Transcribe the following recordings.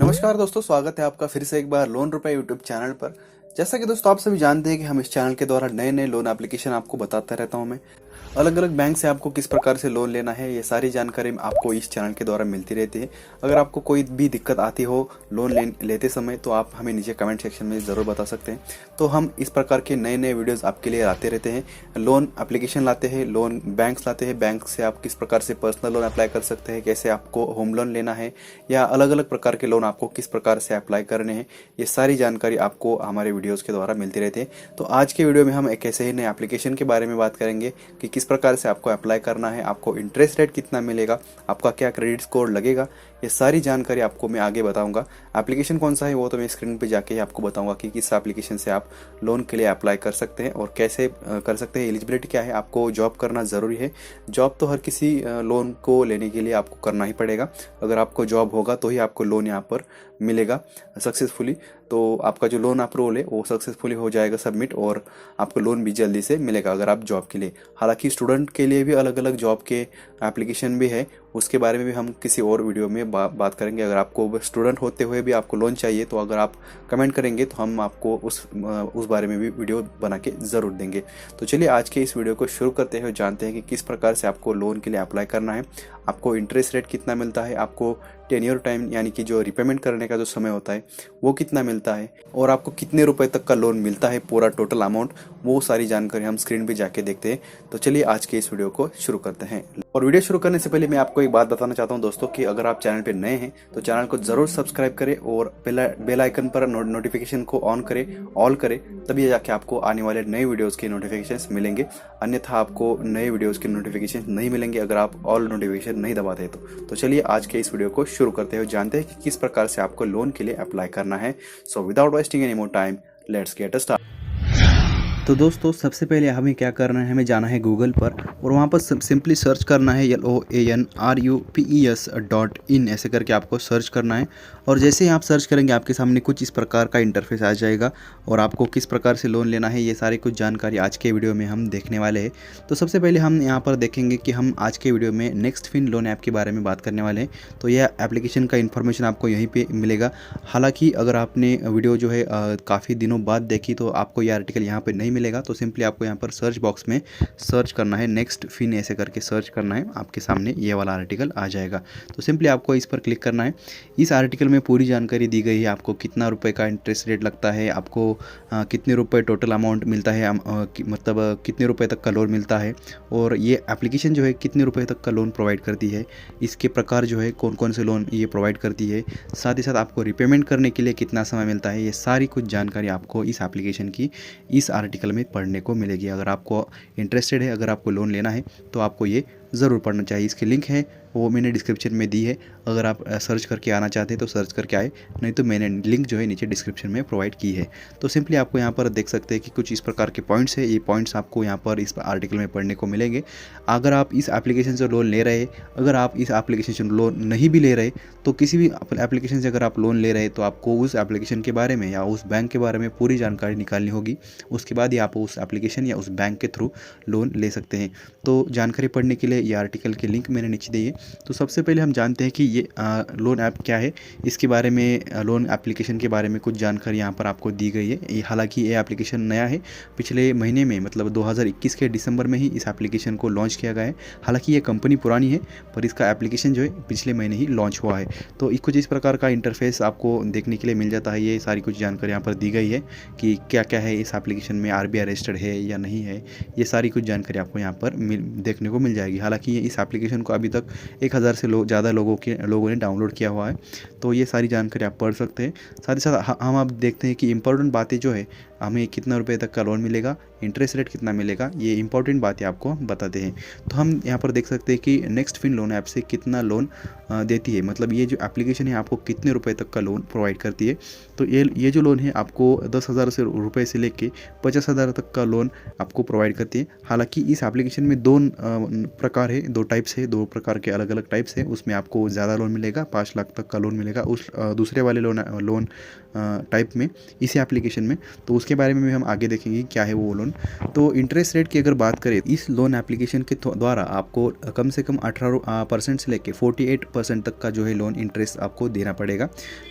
नमस्कार दोस्तों, स्वागत है आपका फिर से एक बार लोन रुपए यूट्यूब चैनल पर। जैसा कि दोस्तों आप सभी जानते हैं कि हम इस चैनल के द्वारा नए नए लोन एप्लीकेशन आपको बताता रहता हूं मैं। अलग अलग बैंक से आपको किस प्रकार से लोन लेना है, ये सारी जानकारी आपको इस चैनल के द्वारा मिलती रहती है। अगर आपको कोई भी दिक्कत आती हो लोन लेते समय तो आप हमें नीचे कमेंट सेक्शन में ज़रूर बता सकते हैं। तो हम इस प्रकार के नए नए वीडियोस आपके लिए लाते रहते हैं। लोन एप्लीकेशन लाते हैं, लोन बैंक्स लाते हैं, बैंक से आप किस प्रकार से पर्सनल लोन अप्लाई कर सकते हैं, कैसे आपको होम लोन लेना है या अलग अलग प्रकार के लोन आपको किस प्रकार से अप्लाई करने हैं, ये सारी जानकारी आपको हमारे वीडियोस के द्वारा मिलती रहती है। तो आज के वीडियो में हम एक ऐसे ही नए एप्लीकेशन के बारे में बात करेंगे कि किस प्रकार से आपको अप्लाई करना है, आपको इंटरेस्ट रेट कितना मिलेगा, आपका क्या क्रेडिट स्कोर लगेगा, ये सारी जानकारी आपको मैं आगे बताऊंगा। एप्लीकेशन कौन सा है वो तो मैं स्क्रीन पे जाके ही आपको बताऊंगा कि किस एप्लीकेशन से आप लोन के लिए अप्लाई कर सकते हैं और कैसे कर सकते हैं, एलिजिबिलिटी क्या है, आपको जॉब करना ज़रूरी है। जॉब तो हर किसी लोन को लेने के लिए आपको करना ही पड़ेगा। अगर आपको जॉब होगा तो ही आपको लोन यहाँ पर मिलेगा सक्सेसफुली। तो आपका जो लोन अप्रूवल है वो सक्सेसफुली हो जाएगा सबमिट और आपको लोन भी जल्दी से मिलेगा अगर आप जॉब के लिए। हालांकि स्टूडेंट के लिए भी अलग अलग जॉब के एप्लीकेशन भी है, उसके बारे में भी हम किसी और वीडियो में बात करेंगे। अगर आपको स्टूडेंट होते हुए भी आपको लोन चाहिए तो अगर आप कमेंट करेंगे तो हम आपको उस बारे में भी वीडियो बना के ज़रूर देंगे। तो चलिए आज के इस वीडियो को शुरू करते हैं और जानते हैं कि किस प्रकार से आपको लोन के लिए अप्लाई करना है, आपको इंटरेस्ट रेट कितना मिलता है, आपको टेन्योर टाइम यानी कि जो रिपेमेंट करने का जो समय होता है वो कितना मिलता है और आपको कितने रुपए तक का लोन मिलता है, पूरा टोटल अमाउंट, वो सारी जानकारी हम स्क्रीन पे जाके देखते हैं। तो चलिए आज के इस वीडियो को शुरू करते हैं। और वीडियो शुरू करने से पहले मैं आपको एक बात बताना चाहता हूं दोस्तों कि अगर आप चैनल पे नए हैं तो चैनल को जरूर सब्सक्राइब करें और बेल आइकन पर नोटिफिकेशन को ऑन करें, ऑल करें, तभी जाके आपको आने वाले नए वीडियोस के नोटिफिकेशंस मिलेंगे। अन्यथा आपको नए वीडियोस के नोटिफिकेशन नहीं मिलेंगे अगर आप ऑल नोटिफिकेशन नहीं दबाते तो चलिए आज के इस वीडियो को शुरू करते हैं, जानते हैं कि किस प्रकार से आपको लोन के लिए अप्लाई करना है। So without wasting any more time, let's get start. तो दोस्तों सबसे पहले हमें क्या करना है, हमें जाना है गूगल पर और वहाँ पर सिंपली सर्च करना है LOANRUPES.in ऐसे करके आपको सर्च करना है। और जैसे ही आप सर्च करेंगे आपके सामने कुछ इस प्रकार का इंटरफेस आ जाएगा और आपको किस प्रकार से लोन लेना है ये सारी कुछ जानकारी आज के वीडियो में हम देखने वाले हैं। तो सबसे पहले हम यहाँ पर देखेंगे कि हम आज के वीडियो में नेक्स्ट फिन लोन ऐप के बारे में बात करने वाले हैं। तो यह एप्लीकेशन का इन्फॉर्मेशन आपको यहीं पर मिलेगा। हालाँकि अगर आपने वीडियो जो है काफ़ी दिनों बाद देखी तो आपको यह आर्टिकल यहाँ पर नहीं मिलेगा। तो सिंपली आपको यहाँ पर सर्च बॉक्स में सर्च करना है, नेक्स्ट फिन ऐसे करके सर्च करना है, आपके सामने ये वाला आर्टिकल आ जाएगा। तो सिंपली आपको इस पर क्लिक करना है। इस आर्टिकल में पूरी जानकारी दी गई है, आपको कितना रुपए का इंटरेस्ट रेट लगता है, आपको कितने रुपए टोटल अमाउंट मिलता है, मतलब कितने रुपए तक का लोन मिलता है और ये एप्लीकेशन जो है कितने रुपए तक का लोन प्रोवाइड करती है, इसके प्रकार जो है कौन कौन से लोन ये प्रोवाइड करती है, साथ ही साथ आपको रिपेमेंट करने के लिए कितना समय मिलता है, ये सारी कुछ जानकारी आपको इस एप्लीकेशन की इस आर्टिकल में पढ़ने को मिलेगी। अगर आपको इंटरेस्टेड है, अगर आपको लोन लेना है तो आपको ये ज़रूर पढ़ना चाहिए। इसके लिंक है वो मैंने डिस्क्रिप्शन में दी है, अगर आप सर्च करके आना चाहते हैं तो सर्च करके आए, नहीं तो मैंने लिंक जो है नीचे डिस्क्रिप्शन में प्रोवाइड की है। तो सिंपली आपको यहाँ पर देख सकते हैं कि कुछ इस प्रकार के पॉइंट्स है, ये पॉइंट्स आपको यहाँ पर इस आर्टिकल में पढ़ने को मिलेंगे। अगर आप इस एप्लीकेशन से लोन ले रहे, अगर आप इस एप्लीकेशन से लोन नहीं भी ले रहे तो किसी भी एप्लीकेशन से अगर आप लोन ले रहे तो आपको उस एप्लीकेशन के बारे में या उस बैंक के बारे में पूरी जानकारी निकालनी होगी, उसके बाद ही आप उस एप्लीकेशन या उस बैंक के थ्रू लोन ले सकते हैं। तो जानकारी पढ़ने के लिए ये आर्टिकल के लिंक मैंने नीचे दी है। तो सबसे पहले हम जानते हैं कि ये लोन ऐप क्या है, इसके बारे में लोन एप्लीकेशन के बारे में कुछ जानकारी यहाँ पर आपको दी गई है। हालांकि ये एप्लीकेशन नया है, पिछले महीने में मतलब 2021 के दिसंबर में ही इस एप्लीकेशन को लॉन्च किया गया है। हालांकि ये कंपनी पुरानी है पर इसका एप्लीकेशन जो है पिछले महीने ही लॉन्च हुआ है। तो कुछ इस प्रकार का इंटरफेस आपको देखने के लिए मिल जाता है। ये सारी कुछ जानकारी यहाँ पर दी गई है कि क्या क्या है इस एप्लीकेशन में, RBI रजिस्टर्ड है या नहीं है, ये सारी कुछ जानकारी आपको यहाँ पर देखने को मिल जाएगी। हालांकि ये इस एप्लीकेशन को अभी तक 1000 से ज़्यादा लोगों ने डाउनलोड किया हुआ है। तो ये सारी जानकारी आप पढ़ सकते हैं। साथ ही साथ हम आप देखते हैं कि इम्पोर्टेंट बातें जो है, हमें कितना रुपए तक का लोन मिलेगा, इंटरेस्ट रेट कितना मिलेगा, ये इंपॉर्टेंट बातें आपको बताते हैं। तो हम यहाँ पर देख सकते हैं कि नेक्स्ट फिन लोन ऐप से कितना लोन देती है, मतलब ये जो एप्लीकेशन है आपको कितने रुपए तक का लोन प्रोवाइड करती है। तो ये जो लोन है आपको 10,000 रुपये से लेके 50,000 तक का लोन आपको प्रोवाइड करती है। हालांकि इस एप्लीकेशन में दो प्रकार है, दो टाइप्स है, दो प्रकार के अलग अलग टाइप्स है। उसमें आपको ज़्यादा लोन मिलेगा, 5 लाख तक का लोन मिलेगा उस दूसरे वाले लोन टाइप में, इसी एप्लीकेशन में। तो उसके बारे में भी हम आगे देखेंगे क्या है वो लोन। तो इंटरेस्ट रेट की अगर बात करें, इस लोन एप्लीकेशन के द्वारा आपको कम से कम 18% से लेके 48% तक का जो है लोन इंटरेस्ट आपको देना पड़ेगा।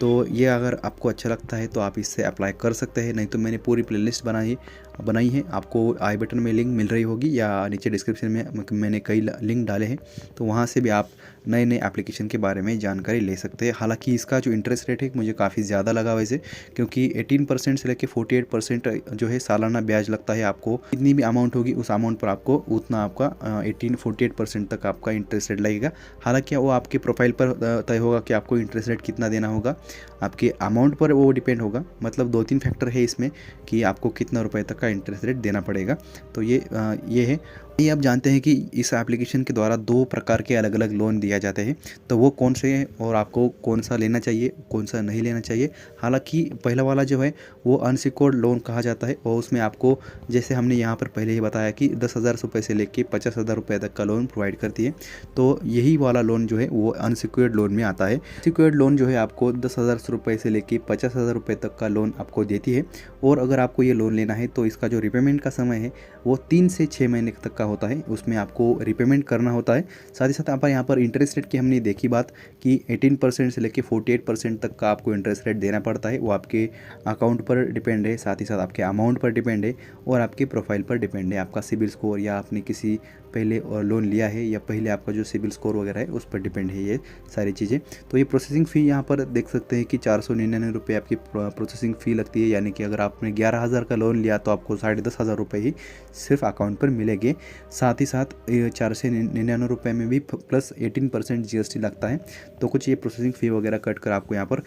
तो ये अगर आपको अच्छा लगता है तो आप इससे अप्लाई कर सकते हैं, नहीं तो मैंने पूरी प्लेलिस्ट बनाई है, आपको आई बटन में लिंक मिल रही होगी या नीचे डिस्क्रिप्शन में मैंने कई लिंक डाले हैं, तो वहाँ से भी आप नए नए एप्लीकेशन के बारे में जानकारी ले सकते हैं। हालांकि इसका जो इंटरेस्ट रेट है मुझे काफ़ी ज़्यादा लगा वैसे, क्योंकि 18% से लेकर 48% जो है सालाना ब्याज लगता है। आपको जितनी भी अमाउंट होगी उस अमाउंट पर आपको उतना आपका 48% तक आपका इंटरेस्ट रेट लगेगा। हालांकि वो आपके प्रोफाइल पर तय होगा कि आपको इंटरेस्ट रेट कितना देना होगा, आपके अमाउंट पर वो डिपेंड होगा। मतलब 2-3 फैक्टर है इसमें कि आपको कितना रुपए तक का इंटरेस्ट रेट देना पड़ेगा। तो ये है। ये आप जानते हैं कि इस एप्लीकेशन के द्वारा 2 प्रकार के अलग अलग लोन दिया जाते हैं, तो वो कौन से हैं और आपको कौन सा लेना चाहिए कौन सा नहीं लेना चाहिए। हालांकि पहला वाला जो है वो अनसिक्योर्ड लोन कहा जाता है, और उसमें आपको जैसे हमने यहाँ पर पहले ही बताया कि 10,000 रुपये से लेकर 50,000 रुपये तक का लोन प्रोवाइड करती है। तो यही वाला लोन जो है वो अनसिक्योर्ड लोन में आता है। सिक्योर्ड लोन जो है आपको 10,000 रुपये से लेकर 50,000 रुपये तक का लोन आपको देती है, और अगर आपको ये लोन लेना है तो इसका जो रिपेमेंट का समय है वो 3 से 6 महीने तक का होता है, उसमें आपको रिपेमेंट करना होता है। साथ ही साथ आप यहाँ पर इंटरेस्ट रेट की हमने देखी बात कि 18% से लेकर 48% तक का आपको इंटरेस्ट रेट देना पड़ता है। वो आपके अकाउंट पर डिपेंड है, साथ ही साथ आपके अमाउंट पर डिपेंड है, और आपके प्रोफाइल पर डिपेंड है, आपका सिबिल स्कोर या आपने किसी पहले लोन लिया है या पहले आपका जो सिबिल स्कोर वगैरह है उस पर डिपेंड है ये सारी चीज़ें। तो ये प्रोसेसिंग फ़ी यहाँ पर देख सकते हैं कि 499 रुपये आपकी प्रोसेसिंग फ़ी लगती है, यानी कि अगर आपने 11,000 का लोन लिया तो आपको 10,500 रुपये ही सिर्फ अकाउंट पर मिलेंगे। साथ ही साथ 499 रुपये में भी प्लस 18% GST लगता है। तो कुछ ये प्रोसेसिंग फ़ी वगैरह कट कर आपको यहाँ पर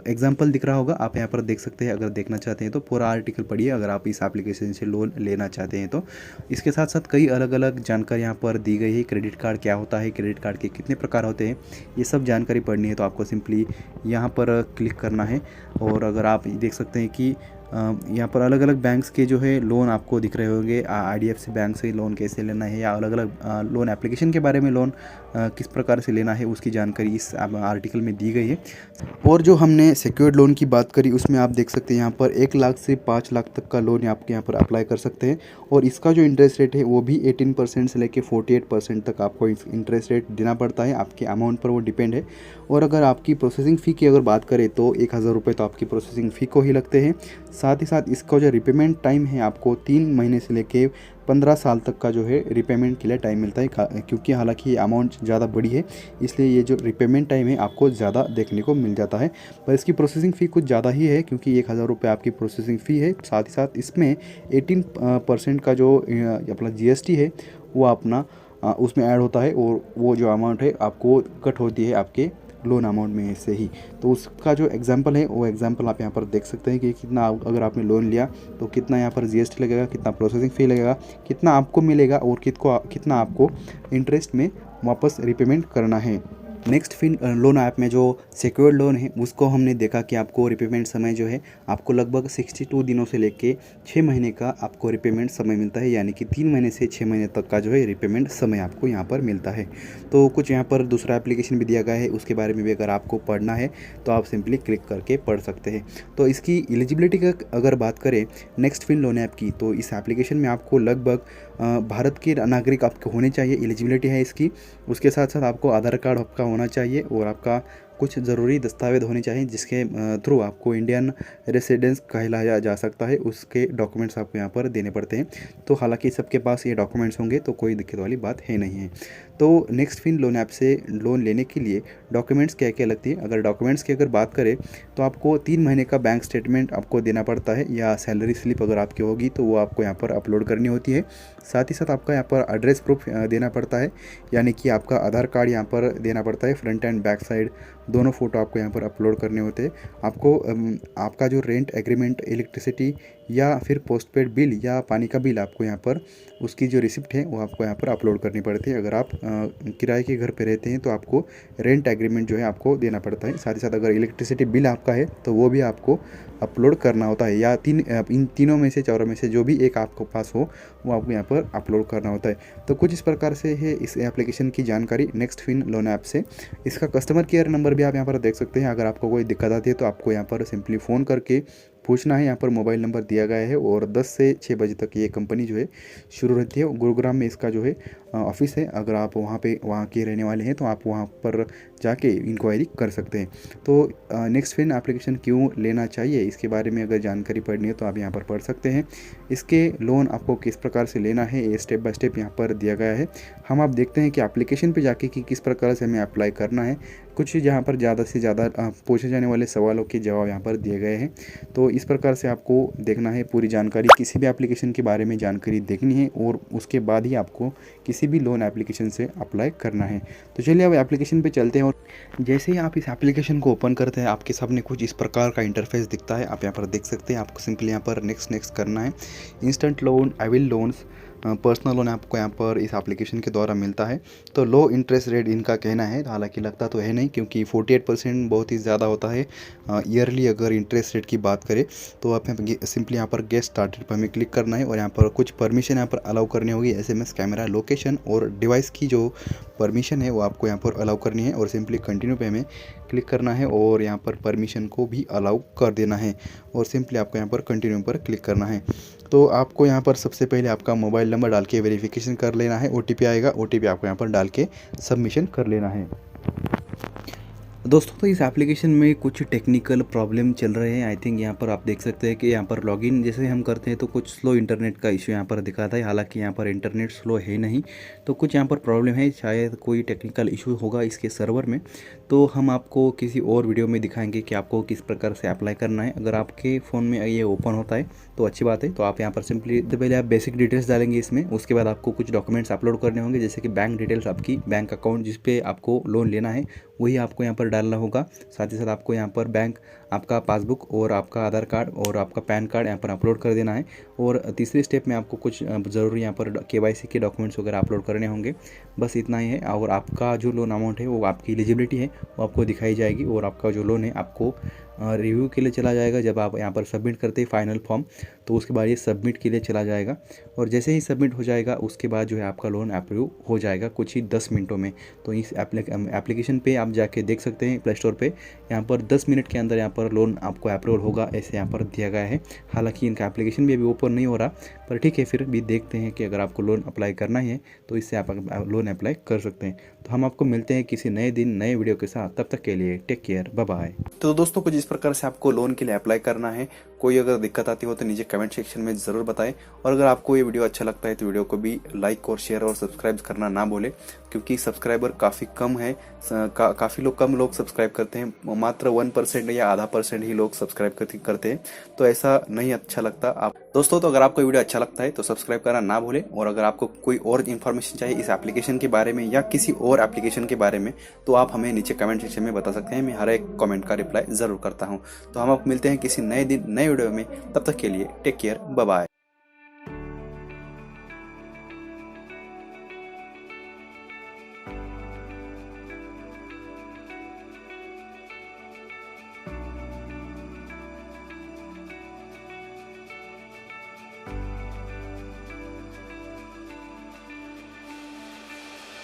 एग्जाम्पल दिख रहा होगा, आप यहाँ पर देख सकते हैं। अगर देखना चाहते हैं तो पूरा आर्टिकल पढ़िए अगर आप इस एप्लीकेशन से लोन लेना चाहते हैं तो। इसके साथ साथ कई अलग अलग जानकारी यहाँ पर दी गई है। क्रेडिट कार्ड क्या होता है, क्रेडिट कार्ड के कितने प्रकार होते हैं, ये सब जानकारी पढ़नी है तो आपको सिंपली यहाँ पर क्लिक करना है। और अगर आप देख सकते हैं कि यहाँ पर अलग अलग बैंक्स के जो है लोन आपको दिख रहे होंगे। IDFC बैंक से लोन कैसे लेना है, या अलग अलग लोन एप्लीकेशन के बारे में लोन किस प्रकार से लेना है उसकी जानकारी इस आर्टिकल में दी गई है। और जो हमने सिक्योर्ड लोन की बात करी उसमें आप देख सकते हैं यहाँ पर 1 लाख से 5 लाख तक का लोन आपके यहाँ पर अप्लाई कर सकते हैं, और इसका जो इंटरेस्ट रेट है वो भी 18% से लेकर 48% तक आपको इंटरेस्ट रेट देना पड़ता है, आपके अमाउंट पर वो डिपेंड है। और अगर आपकी प्रोसेसिंग फ़ी की अगर बात करें तो 1,000 रुपये तो आपकी प्रोसेसिंग फ़ी को ही लगते हैं। साथ ही साथ इसका जो रिपेमेंट टाइम है आपको 3 महीने से लेके 15 साल तक का जो है रिपेमेंट के लिए टाइम मिलता है, क्योंकि हालांकि ये अमाउंट ज़्यादा बड़ी है इसलिए ये जो रिपेमेंट टाइम है आपको ज़्यादा देखने को मिल जाता है। पर इसकी प्रोसेसिंग फ़ी कुछ ज़्यादा ही है, क्योंकि 1,000 रुपये आपकी प्रोसेसिंग फ़ी है। साथ ही साथ इसमें 18% का जो अपना GST है वो अपना उसमें ऐड होता है, और वो जो अमाउंट है आपको कट होती है आपके लोन अमाउंट में से ही। तो उसका जो एग्जांपल है वो एग्जांपल आप यहाँ पर देख सकते हैं कि कितना अगर आपने लोन लिया तो कितना यहाँ पर GST लगेगा, कितना प्रोसेसिंग फ़ी लगेगा, कितना आपको मिलेगा, और कितना आपको इंटरेस्ट में वापस रिपेमेंट करना है। नेक्स्ट फिन लोन ऐप में जो सिक्योर्ड लोन है उसको हमने देखा कि आपको रिपेमेंट समय जो है आपको लगभग 62 दिनों से लेके 6 महीने का आपको रिपेमेंट समय मिलता है, यानी कि 3 महीने से 6 महीने तक का जो है रिपेमेंट समय आपको यहाँ पर मिलता है। तो कुछ यहाँ पर दूसरा एप्लीकेशन भी दिया गया है, उसके बारे में भी अगर आपको पढ़ना है तो आप सिंपली क्लिक करके पढ़ सकते हैं। तो इसकी एलिजिबिलिटी का अगर बात करें नेक्स्ट फिन लोन ऐप की, तो इस एप्लीकेशन में आपको लगभग भारत के नागरिक आपको होने चाहिए, एलिजिबिलिटी है इसकी। उसके साथ साथ आपको आधार कार्ड आपका होना चाहिए, और आपका कुछ ज़रूरी दस्तावेज होने चाहिए जिसके थ्रू आपको इंडियन रेसिडेंस कहलाया जा सकता है, उसके डॉक्यूमेंट्स आपको यहाँ पर देने पड़ते हैं। तो हालांकि सबके पास ये डॉक्यूमेंट्स होंगे तो कोई दिक्कत वाली बात है नहीं है। तो नेक्स्ट फिन लोन ऐप से लोन लेने के लिए डॉक्यूमेंट्स क्या क्या लगती है, अगर डॉक्यूमेंट्स की अगर बात करें तो आपको 3 महीने का बैंक स्टेटमेंट आपको देना पड़ता है, या सैलरी स्लिप अगर आपकी होगी तो वो आपको यहाँ पर अपलोड करनी होती है। साथ ही साथ आपका यहाँ पर एड्रेस प्रूफ देना पड़ता है, यानी कि आपका आधार कार्ड यहाँ पर देना पड़ता है, फ्रंट एंड बैक साइड दोनों फ़ोटो आपको यहाँ पर अपलोड करने होते हैं। आपको आपका जो रेंट एग्रीमेंट, इलेक्ट्रिसिटी या फिर पोस्टपेड बिल या पानी का बिल आपको यहाँ पर उसकी जो रिसिप्ट है वो आपको यहाँ पर अपलोड करनी पड़ती है। अगर आप किराए के घर पे रहते हैं तो आपको रेंट एग्रीमेंट जो है आपको देना पड़ता है। साथ ही साथ अगर इलेक्ट्रिसिटी बिल आपका है तो वो भी आपको अपलोड करना होता है, या इन तीनों में से चारों में से जो भी एक आपको पास हो वो आपको यहाँ पर अपलोड करना होता है। तो कुछ इस प्रकार से है इस एप्लीकेशन की जानकारी नेक्स्ट फिन लोन ऐप से। इसका कस्टमर केयर नंबर भी आप यहाँ पर देख सकते हैं। अगर आपको कोई दिक्कत आती है तो आपको यहाँ पर सिंपली फ़ोन करके पूछना है। यहाँ पर मोबाइल नंबर दिया गया है और 10 से 6 बजे तक ये कंपनी जो है शुरू रहती है। गुरुग्राम में इसका जो है ऑफिस है। अगर आप वहाँ के रहने वाले हैं तो आप वहाँ पर जाके इंक्वायरी कर सकते हैं। तो नेक्स्ट फिन एप्लीकेशन क्यों लेना चाहिए, इसके बारे में अगर जानकारी पढ़नी है तो आप यहाँ पर पढ़ सकते हैं। इसके लोन आपको किस प्रकार से लेना है ये स्टेप बाय स्टेप यहाँ पर दिया गया है। हम आप देखते हैं कि एप्लीकेशन पे जाके कि किस प्रकार से हमें अप्लाई करना है। कुछ यहाँ पर ज़्यादा से ज़्यादा पूछे जाने वाले सवालों के जवाब यहाँ पर दिए गए हैं। तो इस प्रकार से आपको देखना है पूरी जानकारी, किसी भी एप्लीकेशन के बारे में जानकारी देखनी है और उसके बाद ही आपको किसी भी लोन एप्लीकेशन से अप्लाई करना है। तो चलिए अब एप्लीकेशन पे चलते हैं। और जैसे ही आप इस एप्लीकेशन को ओपन करते हैं आपके सामने कुछ इस प्रकार का इंटरफेस दिखता है। आप यहाँ पर देख सकते हैं। आपको सिंपली यहाँ पर नेक्स्ट करना है। Instant loan, avail loans, personal loan आपको यहाँ पर इस एप्लीकेशन के द्वारा मिलता है। तो लो इंटरेस्ट रेट इनका कहना है, हालांकि लगता तो है नहीं, क्योंकि 48% बहुत ही ज़्यादा होता है ईयरली अगर इंटरेस्ट रेट की बात करें। तो आप सिंपली यहाँ पर गेट स्टार्टेड पर हमें क्लिक करना है और यहाँ पर कुछ परमिशन यहाँ पर अलाउ करनी होगी। SMS, कैमरा, लोकेशन और डिवाइस की जो परमिशन है वो आपको यहाँ पर अलाउ करनी है और सिंपली कंटिन्यू पे हमें क्लिक करना है और यहाँ पर परमिशन को भी अलाउ कर देना है और सिंपली आपको यहाँ पर कंटिन्यू पर क्लिक करना है। तो आपको यहाँ पर सबसे पहले आपका मोबाइल नंबर डाल के वेरिफिकेशन कर लेना है। OTP आएगा, OTP आपको यहाँ पर डाल के सबमिशन कर लेना है। दोस्तों तो इस एप्लीकेशन में कुछ टेक्निकल प्रॉब्लम चल रहे हैं। आई थिंक यहाँ पर आप देख सकते हैं कि यहाँ पर लॉगिन जैसे हम करते हैं तो कुछ स्लो इंटरनेट का इशू यहाँ पर दिखाता है। हालांकि यहाँ पर इंटरनेट स्लो है नहीं, तो कुछ यहाँ पर प्रॉब्लम है, शायद कोई टेक्निकल इशू होगा इसके सर्वर में। तो हम आपको किसी और वीडियो में दिखाएंगे कि आपको किस प्रकार से अप्लाई करना है। अगर आपके फ़ोन में ये ओपन होता है तो अच्छी बात है। तो आप यहाँ पर सिंपली तो पहले आप बेसिक डिटेल्स डालेंगे इसमें, उसके बाद आपको कुछ डॉक्यूमेंट्स अपलोड करने होंगे, जैसे कि बैंक डिटेल्स, आपकी बैंक अकाउंट जिस पे आपको लोन लेना है वही आपको यहाँ पर डालना होगा। साथ ही साथ आपको यहाँ पर बैंक, आपका पासबुक और आपका आधार कार्ड और आपका पैन कार्ड यहाँ पर अपलोड कर देना है। और तीसरे स्टेप में आपको कुछ ज़रूरी यहाँ पर KYC के डॉक्यूमेंट्स वगैरह अपलोड करने होंगे। बस इतना ही है और आपका जो लोन अमाउंट है वो आपकी एलिजिबिलिटी है वो आपको दिखाई जाएगी और आपका जो लोन है आपको रिव्यू के लिए चला जाएगा। जब आप यहाँ पर सबमिट करते हैं फाइनल फॉर्म तो उसके बाद ये सबमिट के लिए चला जाएगा और जैसे ही सबमिट हो जाएगा उसके बाद जो है आपका लोन अप्रूव हो जाएगा कुछ ही 10 मिनटों में। तो इस एप्लीकेशन पे आप जाके देख सकते हैं प्ले स्टोर पे, यहाँ पर 10 मिनट के अंदर यहाँ पर लोन आपको अप्रूवल होगा ऐसे यहाँ पर दिया गया है। हालांकि इनका एप्लीकेशन भी अभी ओपन नहीं हो रहा, पर ठीक है फिर भी देखते हैं कि अगर आपको लोन अप्लाई करना है तो इससे आप लोन अप्लाई कर सकते हैं। तो हम आपको मिलते हैं किसी नए दिन नए वीडियो के साथ, तब तक के लिए टेक केयर, बाय बाय। तो दोस्तों कुछ इस प्रकार से आपको लोन के लिए अप्लाई करना है। कोई अगर दिक्कत आती हो तो नीचे कमेंट सेक्शन में ज़रूर बताएं और अगर आपको ये वीडियो अच्छा लगता है तो वीडियो को भी लाइक और शेयर और सब्सक्राइब करना ना भूलें, क्योंकि सब्सक्राइबर काफ़ी कम है। काफ़ी कम लोग सब्सक्राइब करते हैं, मात्र 1% या आधा % ही लोग सब्सक्राइब करते हैं। तो ऐसा नहीं अच्छा लगता। आप दोस्तों तो अगर आपको वीडियो अच्छा लगता है तो सब्सक्राइब करना ना भूलें और अगर आपको कोई और इन्फॉर्मेशन चाहिए इस एप्लीकेशन के बारे में या किसी और एप्लीकेशन के बारे में तो आप हमें नीचे कमेंट सेक्शन में बता सकते हैं। मैं हर एक कमेंट का रिप्लाई ज़रूर करता हूँ। तो हम आप मिलते हैं किसी नए दिन नए वीडियो में, तब तक के लिए टेक केयर, बाय बाय।